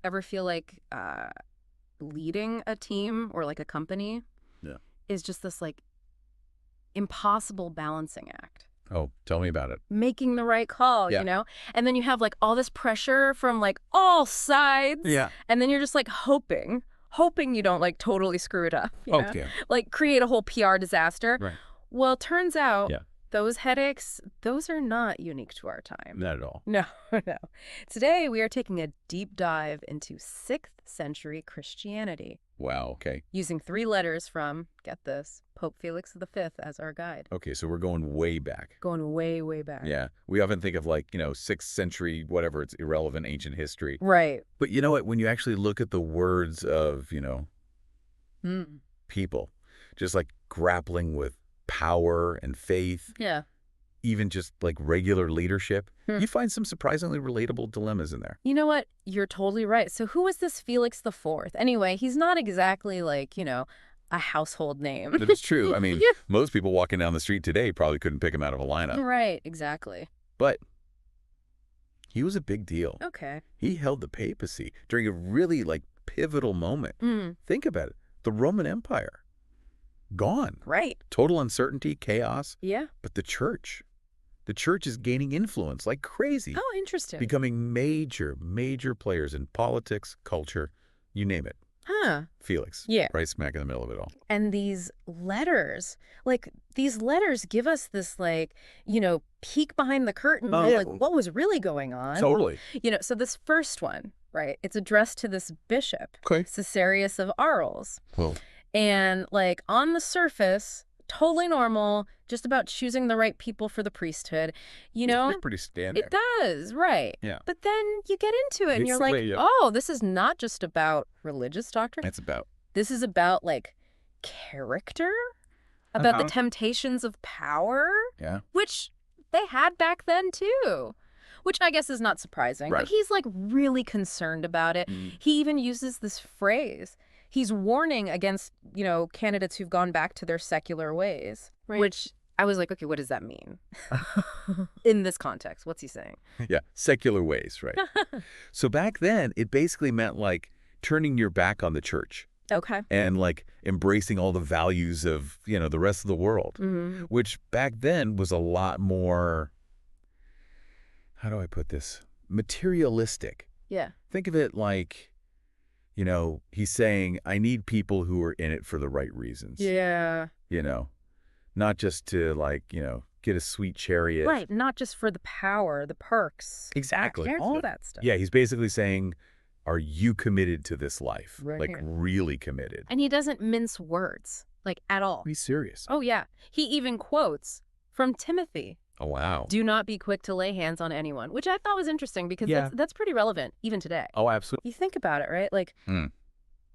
ever feel like leading a team or like a company is just this like impossible balancing act? Oh, tell me about it. Making the right call, Yeah. you know? And then you have like all this pressure from like all sides. Yeah. And then you're just like hoping you don't like totally screw it up, you know? Okay. Like create a whole PR disaster. Right. Well, turns out Yeah. those headaches, those are not unique to our time. Not at all. No, no. Today we are taking a deep dive into 6th century Christianity. Wow. Okay. Using 3 letters from, get this, Pope Felix V as our guide. Okay. So we're going way back. Going way, way back. Yeah. We often think of like, 6th century, whatever, it's irrelevant ancient history. Right. But you know what? When you actually look at the words of, people, just like grappling with power and faith, Yeah. even just like regular leadership, you find some surprisingly relatable dilemmas in there. You know what? You're totally right. So who is this Felix IV? Anyway, he's not exactly like, a household name. It's true. I mean, Yeah. most people walking down the street today probably couldn't pick him out of a lineup. Right, exactly. But he was a big deal. Okay. He held the papacy during a really like pivotal moment. Think about it. The Roman Empire, gone. Right. Total uncertainty, chaos. Yeah. But the church is gaining influence like crazy. Oh, interesting. Becoming major players in politics, culture, you name it. Huh. Felix. Yeah. Right smack in the middle of it all. And these letters give us this peek behind the curtain of like what was really going on. Totally. So this first one, right, it's addressed to this bishop, Okay. Caesarius of Arles. Well, And like on the surface, totally normal, just about choosing the right people for the priesthood, it's pretty standard. It does, right. Yeah. But then you get into it and you're like, Basically, yeah. oh, this is not just about religious doctrine. It's about. This is about like character, about the temptations of power, Yeah. which they had back then too. Which I guess is not surprising, Right. but he's like really concerned about it. He even uses this phrase. He's warning against, candidates who've gone back to their secular ways, which I was like, okay, what does that mean? In this context, what's he saying? Yeah. Secular ways, right? So back then, it basically meant like turning your back on the church. Okay. And like embracing all the values of, the rest of the world, which back then was a lot more, how do I put this? Materialistic. Yeah. Think of it like, he's saying, I need people who are in it for the right reasons. Yeah. Not just to like, get a sweet chariot. Right. Not just for the power, the perks. Exactly. All that stuff. Yeah. He's basically saying, are you committed to this life? Right like here. really committed? And he doesn't mince words, like at all. He's serious. Oh, yeah. He even quotes from Timothy. Oh, wow. Do not be quick to lay hands on anyone, which I thought was interesting because Yeah. that's pretty relevant even today. Oh, absolutely. You think about it, right? Like,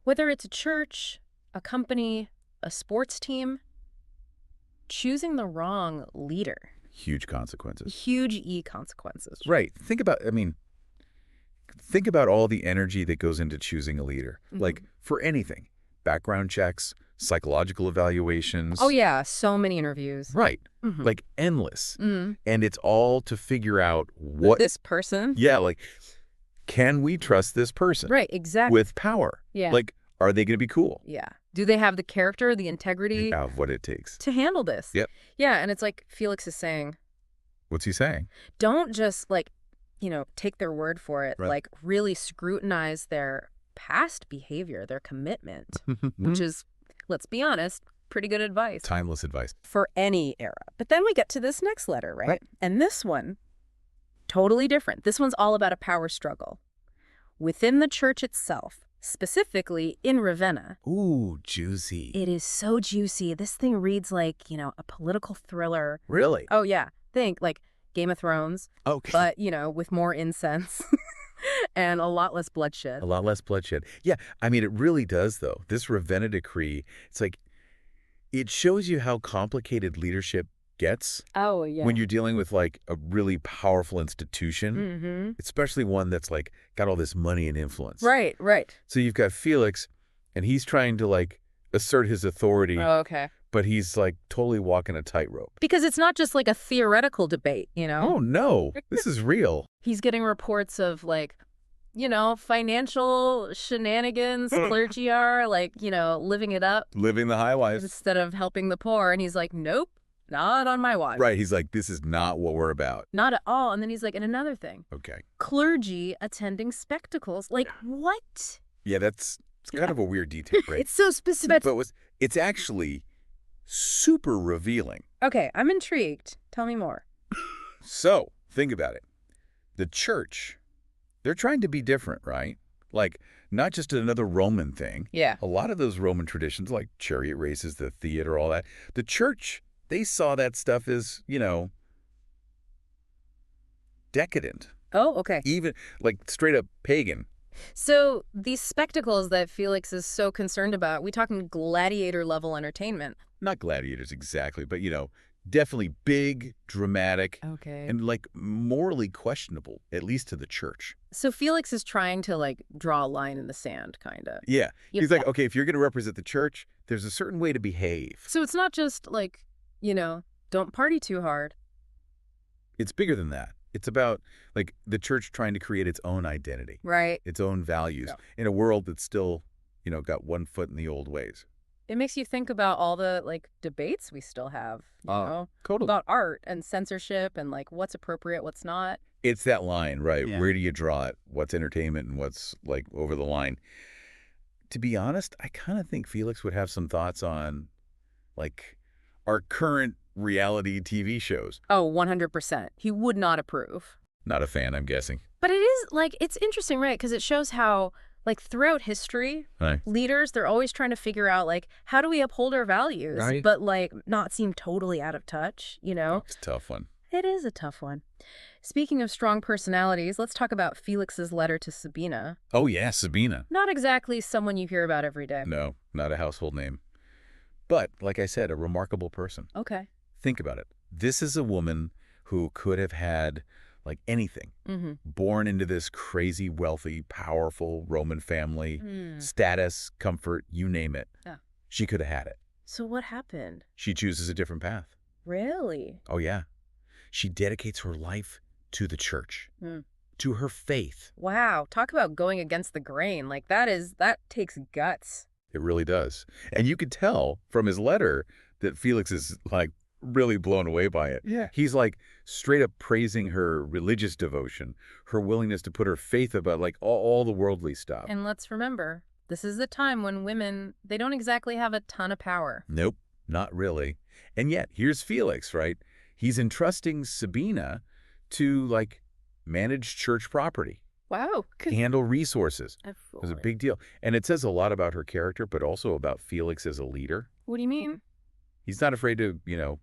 whether it's a church, a company, a sports team, choosing the wrong leader. Huge consequences. Huge consequences. Right. Think about all the energy that goes into choosing a leader. Like for anything, background checks, psychological evaluations. Oh, yeah. So many interviews. Right. Like endless. And it's all to figure out what. This person. Yeah. Like, can we trust this person? Right. Exactly. With power. Yeah. Like, are they going to be cool? Yeah. Do they have the character, the integrity Of what it takes. to handle this? Yep. Yeah. And it's like Felix is saying, What's he saying? don't just like, take their word for it. Right. Like really scrutinize their past behavior, their commitment, which is, let's be honest, pretty good advice. Timeless advice. For any era. But then we get to this next letter, right? And this one, totally different. This one's all about a power struggle within the church itself, specifically in Ravenna. Ooh, juicy. It is so juicy. This thing reads like, a political thriller. Really? Oh, yeah. Think like Game of Thrones, Okay. but, with more incense and a lot less bloodshed. A lot less bloodshed. Yeah, I mean, it really does, though. This Ravenna decree, it's like, it shows you how complicated leadership gets Oh, yeah. when you're dealing with, like, a really powerful institution, especially one that's, like, got all this money and influence. Right. So you've got Felix, and he's trying to, like, assert his authority, Oh, okay. but he's, like, totally walking a tightrope. Because it's not just like a theoretical debate, Oh, no. This is real. He's getting reports of like, financial shenanigans clergy are, like, living it up. Living the high life. Instead of helping the poor. And he's like, nope, not on my watch. Right. He's like, this is not what we're about. Not at all. And then he's like, and another thing. Okay. Clergy attending spectacles. Like, what? Yeah, it's kind of a weird detail, right? It's so specific. But it's actually super revealing. Okay, I'm intrigued. Tell me more. So, think about it. The church, they're trying to be different, right? Like, not just another Roman thing. Yeah. A lot of those Roman traditions, like chariot races, the theater, all that, the church, they saw that stuff as, decadent. Oh, okay. Even, like, straight up pagan. So these spectacles that Felix is so concerned about, we talking gladiator-level entertainment. Not gladiators exactly, but, definitely big, dramatic, okay, and, like, morally questionable, at least to the church. So Felix is trying to, like, draw a line in the sand, kind of. Yeah. He's like, okay, if you're going to represent the church, there's a certain way to behave. So it's not just, like, don't party too hard. It's bigger than that. It's about, like, the church trying to create its own identity. Right. Its own values in a world that's still, got one foot in the old ways. It makes you think about all the, like, debates we still have, totally. about art and censorship and, like, what's appropriate, what's not. It's that line, right? Yeah. Where do you draw it? What's entertainment and what's, like, over the line? To be honest, I kind of think Felix would have some thoughts on, like, our current reality TV shows. Oh, 100%. He would not approve. Not a fan, I'm guessing. But it is, like, it's interesting, right? Because it shows how, like, throughout history, Right. leaders, they're always trying to figure out, like, how do we uphold our values, Right. but, like, not seem totally out of touch, It's a tough one. It is a tough one. Speaking of strong personalities, let's talk about Felix's letter to Sabina. Oh, yeah, Sabina. Not exactly someone you hear about every day. No, not a household name. But, like I said, a remarkable person. Okay. Think about it. This is a woman who could have had, like, anything. Mm-hmm. Born into this crazy, wealthy, powerful Roman family, status, comfort, you name it. Yeah. She could have had it. So what happened? She chooses a different path. Really? Oh, yeah. She dedicates her life to the church, to her faith. Wow. Talk about going against the grain. Like, that takes guts. It really does. And you could tell from his letter that Felix is, like, really blown away by it. Yeah. He's, like, straight up praising her religious devotion, her willingness to put her faith above, like, all the worldly stuff. And let's remember, this is the time when women, they don't exactly have a ton of power. Nope, not really. And yet, here's Felix, right? He's entrusting Sabina to, like, manage church property. Wow. Handle resources. It was a big deal. And it says a lot about her character, but also about Felix as a leader. What do you mean? He's not afraid to,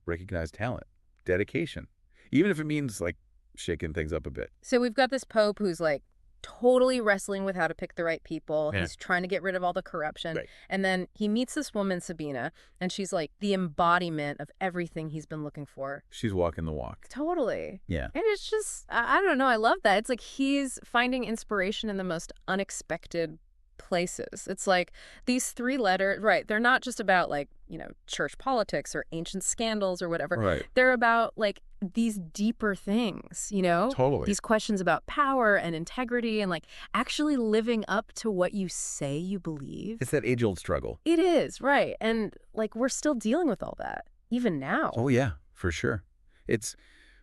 recognize talent, dedication, even if it means, like, shaking things up a bit. So we've got this pope who's, like, totally wrestling with how to pick the right people. Yeah. He's trying to get rid of all the corruption. Right. And then he meets this woman, Sabina, and she's, like, the embodiment of everything he's been looking for. She's walking the walk. Totally. Yeah. And it's just, I don't know, I love that. It's like he's finding inspiration in the most unexpected places. It's like these 3 letters, right, they're not just about, like, church politics or ancient scandals or whatever. Right. They're about, like, these deeper things, Totally. These questions about power and integrity and, like, actually living up to what you say you believe. It's that age-old struggle. It is, right. And, like, we're still dealing with all that, even now. Oh, yeah, for sure. It's,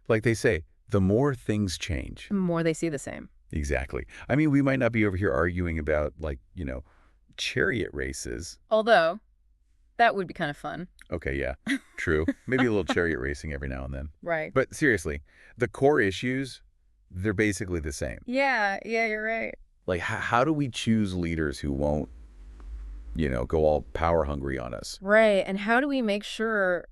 like they say, the more things change. The more they see the same. Exactly. I mean, we might not be over here arguing about, like, chariot races. Although, that would be kind of fun. Okay, yeah, true. Maybe a little chariot racing every now and then. Right. But seriously, the core issues, they're basically the same. Yeah, you're right. Like, how do we choose leaders who won't, go all power hungry on us? Right. And how do we make sure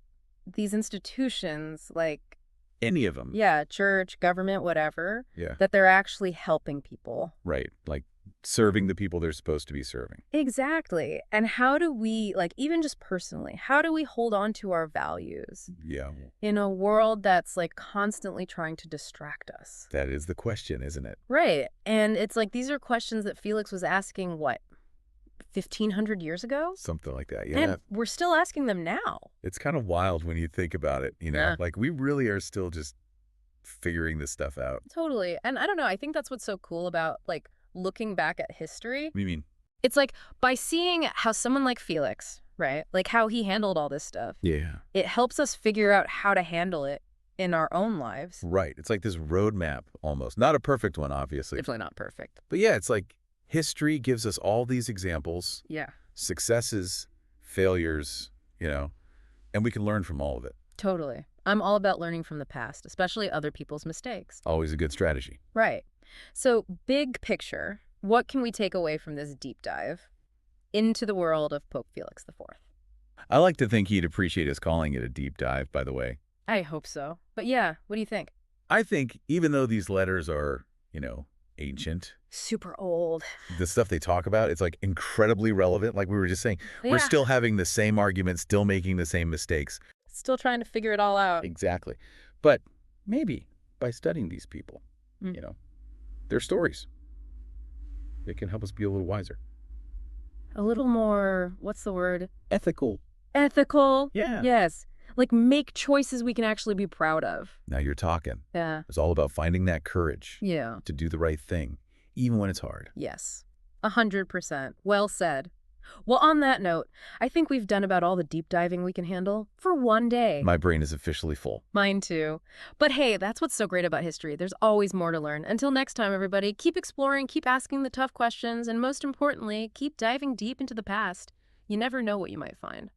these institutions, like, Any of them. yeah, church, government, whatever, Yeah. that they're actually helping people? Right. Like, serving the people they're supposed to be serving. Exactly. And how do we, like, even just personally, how do we hold on to our values Yeah. in a world that's, like, constantly trying to distract us? That is the question, isn't it? Right. And it's like these are questions that Felix was asking, what, 1,500 years ago? Something like that. Yeah. And we're still asking them now. It's kind of wild when you think about it, Yeah. Like, we really are still just figuring this stuff out. Totally. And I don't know, I think that's what's so cool about, like, looking back at history. What do you mean? It's like by seeing how someone like Felix, right, like how he handled all this stuff, Yeah. it helps us figure out how to handle it in our own lives. Right. It's like this roadmap almost. Not a perfect one, obviously. Definitely not perfect. But yeah, it's like history gives us all these examples, Yeah. successes, failures, and we can learn from all of it. Totally. I'm all about learning from the past, especially other people's mistakes. Always a good strategy. Right. So, big picture, what can we take away from this deep dive into the world of Pope Felix IV? I like to think he'd appreciate us calling it a deep dive, by the way. I hope so. But yeah, what do you think? I think even though these letters are, ancient, Super old. the stuff they talk about, it's like incredibly relevant. Like we were just saying, Yeah. we're still having the same arguments, still making the same mistakes. Still trying to figure it all out. Exactly. But maybe by studying these people, their stories, they can help us be a little wiser. A little more, what's the word? Ethical. Ethical. Yeah. Yes. Like make choices we can actually be proud of. Now you're talking. Yeah. It's all about finding that courage Yeah. to do the right thing, even when it's hard. Yes. 100%. Well said. Well, on that note, I think we've done about all the deep diving we can handle for one day. My brain is officially full. Mine too. But hey, that's what's so great about history. There's always more to learn. Until next time, everybody, keep exploring, keep asking the tough questions, and most importantly, keep diving deep into the past. You never know what you might find.